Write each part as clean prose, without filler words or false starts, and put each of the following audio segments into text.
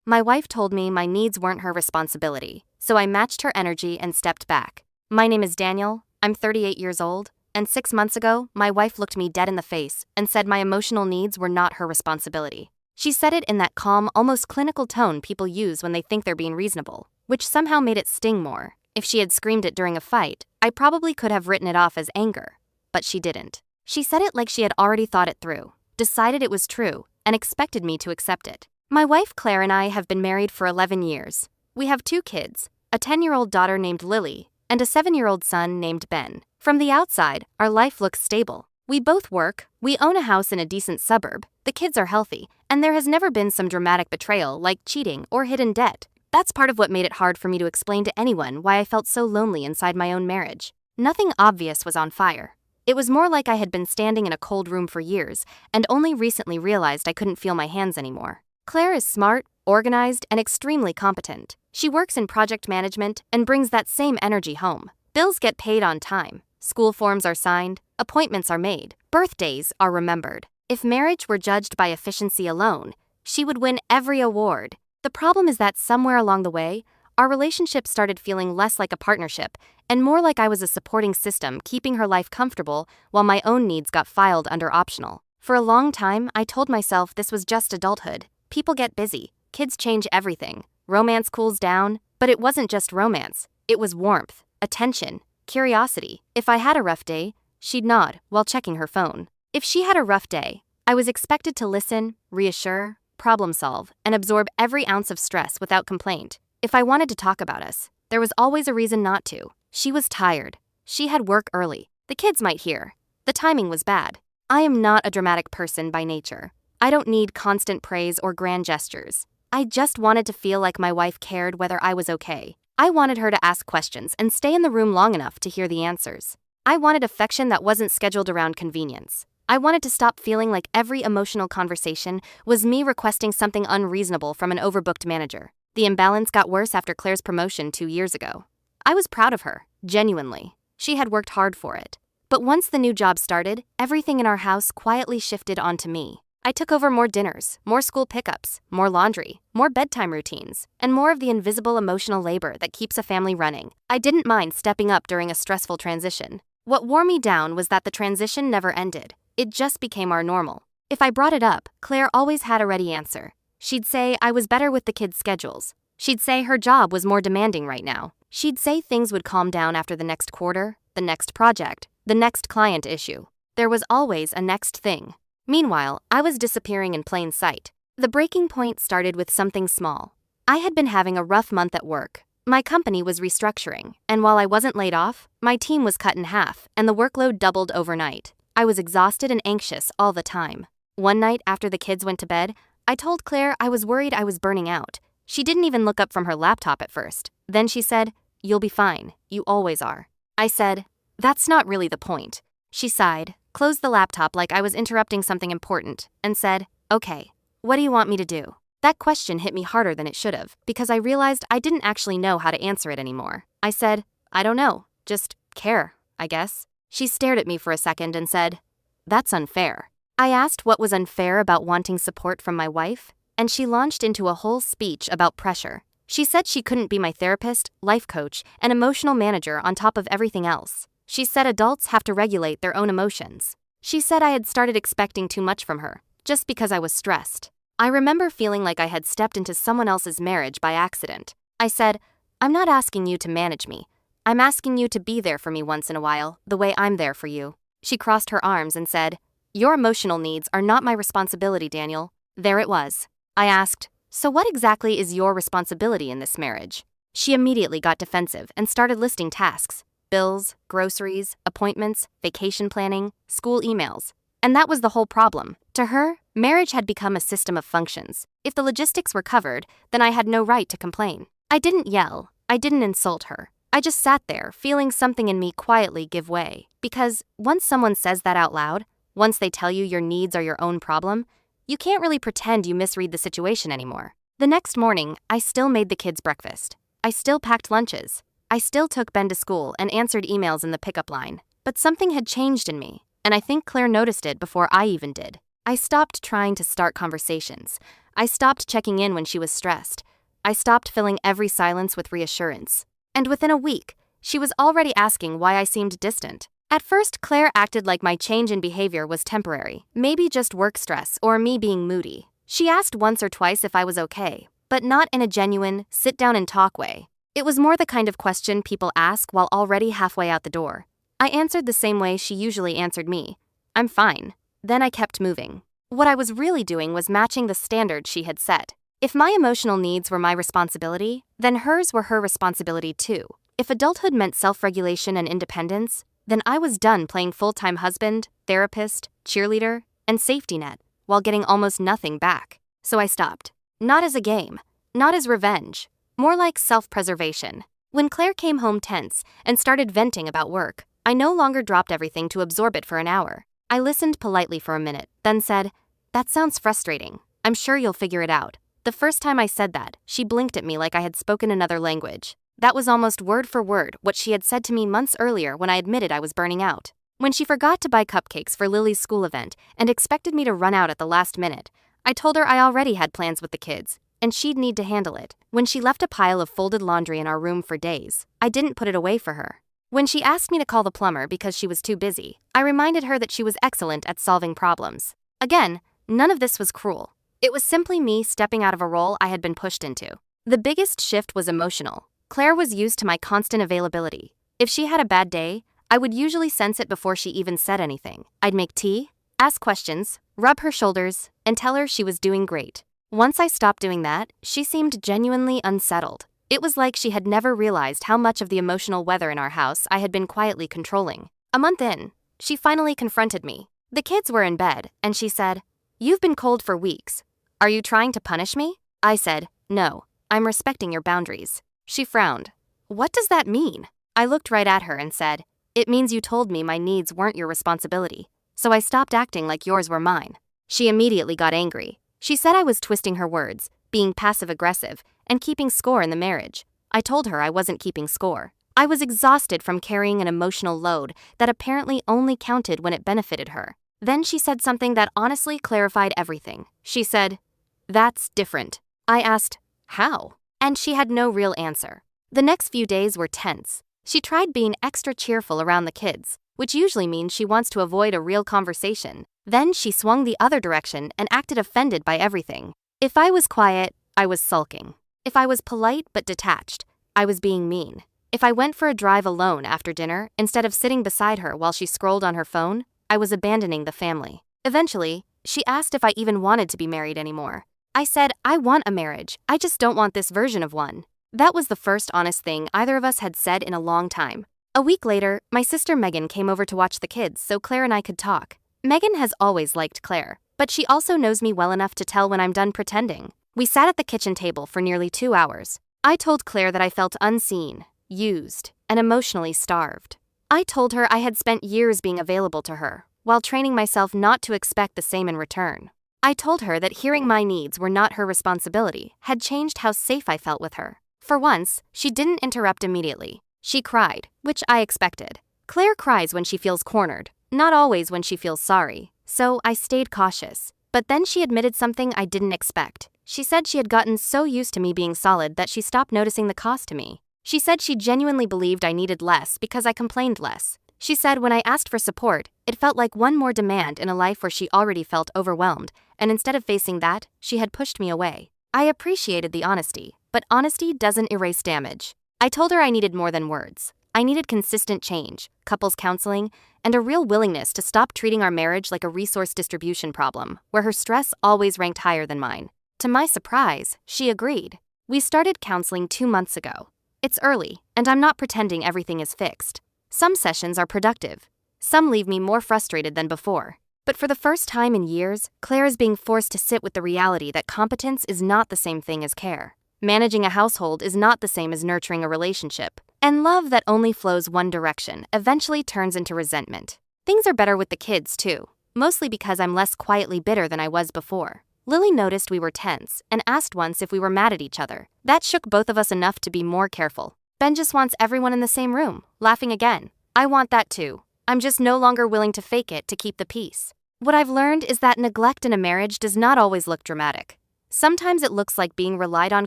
My wife told me my needs weren't her responsibility, so I matched her energy and stepped back. My name is Daniel, I'm 38 years old, and 6 months ago, my wife looked me dead in the face and said my emotional needs were not her responsibility. She said it in that calm, almost clinical tone people use when they think they're being reasonable, which somehow made it sting more. If she had screamed it during a fight, I probably could have written it off as anger, but she didn't. She said it like she had already thought it through, decided it was true, and expected me to accept it. My wife Claire and I have been married for 11 years. We have 2 kids, a 10-year-old daughter named Lily, and a 7-year-old son named Ben. From the outside, our life looks stable. We both work, we own a house in a decent suburb, the kids are healthy, and there has never been some dramatic betrayal like cheating or hidden debt. That's part of what made it hard for me to explain to anyone why I felt so lonely inside my own marriage. Nothing obvious was on fire. It was more like I had been standing in a cold room for years and only recently realized I couldn't feel my hands anymore. Claire is smart, organized, and extremely competent. She works in project management and brings that same energy home. Bills get paid on time, school forms are signed, appointments are made, birthdays are remembered. If marriage were judged by efficiency alone, she would win every award. The problem is that somewhere along the way, our relationship started feeling less like a partnership and more like I was a supporting system keeping her life comfortable while my own needs got filed under optional. For a long time, I told myself this was just adulthood. People get busy, kids change everything, romance cools down, but it wasn't just romance, it was warmth, attention, curiosity. If I had a rough day, she'd nod while checking her phone. If she had a rough day, I was expected to listen, reassure, problem solve, and absorb every ounce of stress without complaint. If I wanted to talk about us, there was always a reason not to. She was tired. She had work early. The kids might hear. The timing was bad. I am not a dramatic person by nature. I don't need constant praise or grand gestures. I just wanted to feel like my wife cared whether I was okay. I wanted her to ask questions and stay in the room long enough to hear the answers. I wanted affection that wasn't scheduled around convenience. I wanted to stop feeling like every emotional conversation was me requesting something unreasonable from an overbooked manager. The imbalance got worse after Claire's promotion 2 years ago. I was proud of her, genuinely. She had worked hard for it. But once the new job started, everything in our house quietly shifted onto me. I took over more dinners, more school pickups, more laundry, more bedtime routines, and more of the invisible emotional labor that keeps a family running. I didn't mind stepping up during a stressful transition. What wore me down was that the transition never ended. It just became our normal. If I brought it up, Claire always had a ready answer. She'd say I was better with the kids' schedules. She'd say her job was more demanding right now. She'd say things would calm down after the next quarter, the next project, the next client issue. There was always a next thing. Meanwhile, I was disappearing in plain sight. The breaking point started with something small. I had been having a rough month at work. My company was restructuring, and while I wasn't laid off, my team was cut in half, and the workload doubled overnight. I was exhausted and anxious all the time. One night after the kids went to bed, I told Claire I was worried I was burning out. She didn't even look up from her laptop at first. Then she said, "You'll be fine. You always are." I said, "That's not really the point." She sighed, closed the laptop like I was interrupting something important, and said, "Okay, what do you want me to do?" That question hit me harder than it should have, because I realized I didn't actually know how to answer it anymore. I said, "I don't know, just care, I guess." She stared at me for a second and said, "That's unfair." I asked what was unfair about wanting support from my wife, and she launched into a whole speech about pressure. She said she couldn't be my therapist, life coach, and emotional manager on top of everything else. She said adults have to regulate their own emotions. She said I had started expecting too much from her, just because I was stressed. I remember feeling like I had stepped into someone else's marriage by accident. I said, "I'm not asking you to manage me. I'm asking you to be there for me once in a while, the way I'm there for you." She crossed her arms and said, "Your emotional needs are not my responsibility, Daniel." There it was. I asked, "So what exactly is your responsibility in this marriage?" She immediately got defensive and started listing tasks: bills, groceries, appointments, vacation planning, school emails. And that was the whole problem. To her, marriage had become a system of functions. If the logistics were covered, then I had no right to complain. I didn't yell. I didn't insult her. I just sat there, feeling something in me quietly give way. Because once someone says that out loud, once they tell you your needs are your own problem, you can't really pretend you misread the situation anymore. The next morning, I still made the kids breakfast. I still packed lunches. I still took Ben to school and answered emails in the pickup line. But something had changed in me, and I think Claire noticed it before I even did. I stopped trying to start conversations. I stopped checking in when she was stressed. I stopped filling every silence with reassurance. And within a week, she was already asking why I seemed distant. At first, Claire acted like my change in behavior was temporary, maybe just work stress or me being moody. She asked once or twice if I was okay, but not in a genuine, sit down and talk way. It was more the kind of question people ask while already halfway out the door. I answered the same way she usually answered me. I'm fine. Then I kept moving. What I was really doing was matching the standards she had set. If my emotional needs were my responsibility, then hers were her responsibility too. If adulthood meant self-regulation and independence, then I was done playing full-time husband, therapist, cheerleader, and safety net while getting almost nothing back. So I stopped. Not as a game, not as revenge, more like self-preservation. When Claire came home tense and started venting about work, I no longer dropped everything to absorb it for an hour. I listened politely for a minute, then said, "That sounds frustrating. I'm sure you'll figure it out." The first time I said that, she blinked at me like I had spoken another language. That was almost word for word what she had said to me months earlier when I admitted I was burning out. When she forgot to buy cupcakes for Lily's school event and expected me to run out at the last minute, I told her I already had plans with the kids, and she'd need to handle it. When she left a pile of folded laundry in our room for days, I didn't put it away for her. When she asked me to call the plumber because she was too busy, I reminded her that she was excellent at solving problems. Again, none of this was cruel. It was simply me stepping out of a role I had been pushed into. The biggest shift was emotional. Claire was used to my constant availability. If she had a bad day, I would usually sense it before she even said anything. I'd make tea, ask questions, rub her shoulders, and tell her she was doing great. Once I stopped doing that, she seemed genuinely unsettled. It was like she had never realized how much of the emotional weather in our house I had been quietly controlling. A month in, she finally confronted me. The kids were in bed, and she said, "You've been cold for weeks. Are you trying to punish me?" I said, "No, I'm respecting your boundaries." She frowned. "What does that mean?" I looked right at her and said, "It means you told me my needs weren't your responsibility, so I stopped acting like yours were mine." She immediately got angry. She said I was twisting her words, being passive-aggressive, and keeping score in the marriage. I told her I wasn't keeping score. I was exhausted from carrying an emotional load that apparently only counted when it benefited her. Then she said something that honestly clarified everything. She said, "That's different." I asked, "How?" And she had no real answer. The next few days were tense. She tried being extra cheerful around the kids, which usually means she wants to avoid a real conversation. Then she swung the other direction and acted offended by everything. If I was quiet, I was sulking. If I was polite but detached, I was being mean. If I went for a drive alone after dinner, instead of sitting beside her while she scrolled on her phone, I was abandoning the family. Eventually, she asked if I even wanted to be married anymore. I said, "I want a marriage, I just don't want this version of one." That was the first honest thing either of us had said in a long time. A week later, my sister Megan came over to watch the kids so Claire and I could talk. Megan has always liked Claire, but she also knows me well enough to tell when I'm done pretending. We sat at the kitchen table for nearly 2 hours. I told Claire that I felt unseen, used, and emotionally starved. I told her I had spent years being available to her, while training myself not to expect the same in return. I told her that hearing my needs were not her responsibility had changed how safe I felt with her. For once, she didn't interrupt immediately. She cried, which I expected. Claire cries when she feels cornered, not always when she feels sorry, so I stayed cautious. But then she admitted something I didn't expect. She said she had gotten so used to me being solid that she stopped noticing the cost to me. She said she genuinely believed I needed less because I complained less. She said when I asked for support, it felt like one more demand in a life where she already felt overwhelmed, and instead of facing that, she had pushed me away. I appreciated the honesty, but honesty doesn't erase damage. I told her I needed more than words. I needed consistent change, couples counseling, and a real willingness to stop treating our marriage like a resource distribution problem, where her stress always ranked higher than mine. To my surprise, she agreed. We started counseling 2 months ago. It's early, and I'm not pretending everything is fixed. Some sessions are productive. Some leave me more frustrated than before. But for the first time in years, Claire is being forced to sit with the reality that competence is not the same thing as care. Managing a household is not the same as nurturing a relationship. And love that only flows one direction eventually turns into resentment. Things are better with the kids, too, mostly because I'm less quietly bitter than I was before. Lily noticed we were tense and asked once if we were mad at each other. That shook both of us enough to be more careful. Ben just wants everyone in the same room, laughing again. I want that too. I'm just no longer willing to fake it to keep the peace. What I've learned is that neglect in a marriage does not always look dramatic. Sometimes it looks like being relied on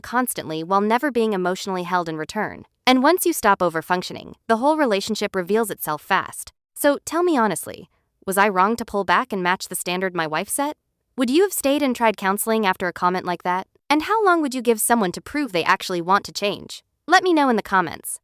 constantly while never being emotionally held in return. And once you stop overfunctioning, the whole relationship reveals itself fast. So tell me honestly, was I wrong to pull back and match the standard my wife set? Would you have stayed and tried counseling after a comment like that? And how long would you give someone to prove they actually want to change? Let me know in the comments.